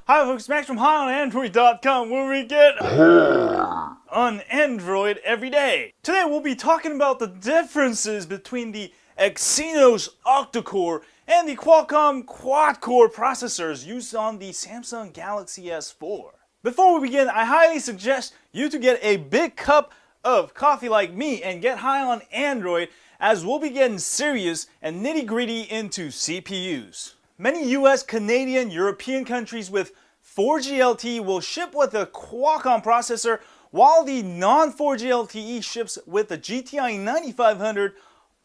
Hi folks, Max from HighOnAndroid.com, where we get on Android every day. Today we'll be talking about the differences between the Exynos octa-core and the Qualcomm quad-core processors used on the Samsung Galaxy S4. Before we begin, I highly suggest you to get a big cup of coffee like me and get high on Android, as we'll be getting serious and nitty-gritty into CPUs. Many US, Canadian, European countries with 4G LTE will ship with a Qualcomm processor, while the non-4G LTE ships with the GTI 9500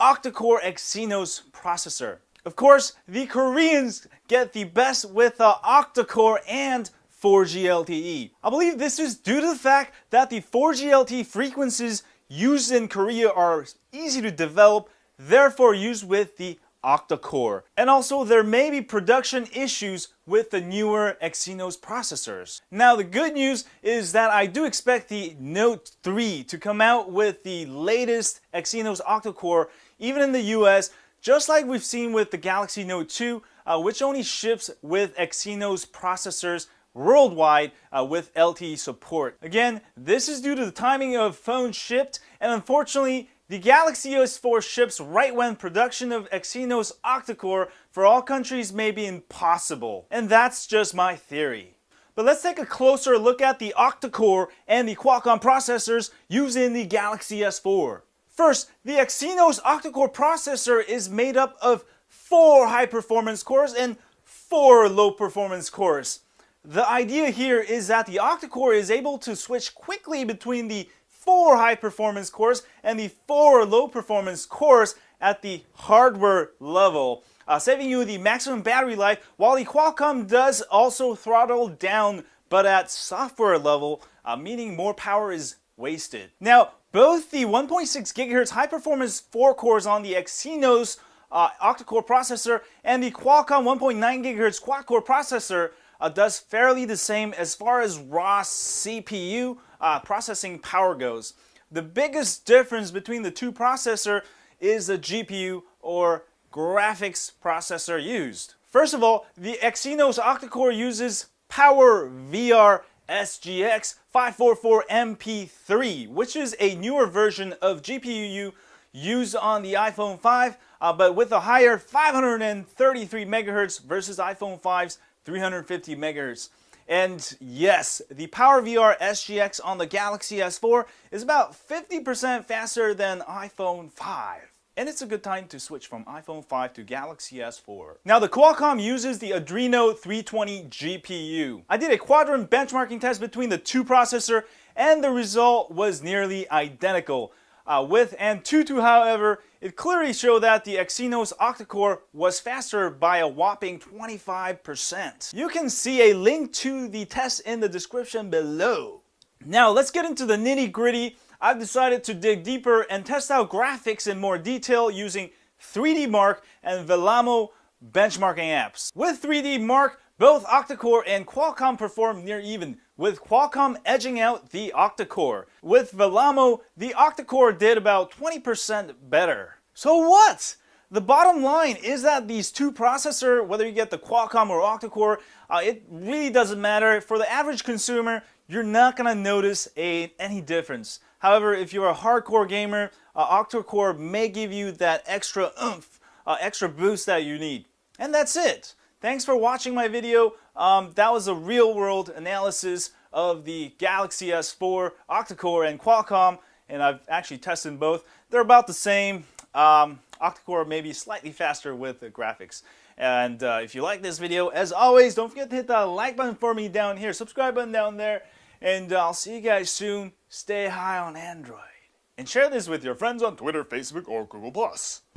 octa-core Exynos processor. Of course, the Koreans get the best with the octa-core and 4G LTE. I believe this is due to the fact that the 4G LTE frequencies used in Korea are easy to develop, therefore used with the octa-core. And also there may be production issues with the newer Exynos processors. Now the good news is that I do expect the Note 3 to come out with the latest Exynos octa-core even in the US, just like we've seen with the Galaxy Note 2, which only ships with Exynos processors worldwide with LTE support. Again, this is due to the timing of phones shipped, and unfortunately the Galaxy S4 ships right when production of Exynos octa-core for all countries may be impossible. And that's just my theory. But let's take a closer look at the octa-core and the Qualcomm processors used in the Galaxy S4. First, the Exynos octa-core processor is made up of 4 high-performance cores and 4 low-performance cores. The idea here is that the octa-core is able to switch quickly between the 4 high-performance cores and the 4 low-performance cores at the hardware level, saving you the maximum battery life, while the Qualcomm does also throttle down, but at software level, meaning more power is wasted. Now, both the 1.6 GHz high-performance 4 cores on the Exynos octa-core processor and the Qualcomm 1.9 GHz quad-core processor does fairly the same as far as raw CPU processing power goes. The biggest difference between the two processors is the GPU or graphics processor used. First of all, the Exynos octa-core uses PowerVR SGX 544MP3, which is a newer version of GPU used on the iPhone 5, but with a higher 533 MHz versus iPhone 5's 350 MHz. And yes, the PowerVR SGX on the Galaxy S4 is about 50% faster than iPhone 5. And it's a good time to switch from iPhone 5 to Galaxy S4. Now the Qualcomm uses the Adreno 320 GPU. I did a quadrant benchmarking test between the two processors, and the result was nearly identical. With Antutu, however, it clearly showed that the Exynos octa-core was faster by a whopping 25%. You can see a link to the test in the description below. Now let's get into the nitty-gritty. I've decided to dig deeper and test out graphics in more detail using 3D Mark and Velamo benchmarking apps. With 3D Mark, both octa-core and Qualcomm perform near even, with Qualcomm edging out the octa-core. With Velamo, the octa-core did about 20% better. So what? The bottom line is that these two processors, whether you get the Qualcomm or octa-core, it really doesn't matter. For the average consumer, you're not going to notice any difference. However, if you're a hardcore gamer, octa-core may give you that extra oomph, extra boost that you need. And that's it. Thanks for watching my video. That was a real-world analysis of the Galaxy S4 octa-core and Qualcomm, and I've actually tested both. They're about the same. Octa-core may be slightly faster with the graphics. And if you like this video, as always, don't forget to hit that like button for me down here, subscribe button down there, and I'll see you guys soon. Stay high on Android. And share this with your friends on Twitter, Facebook, or Google+.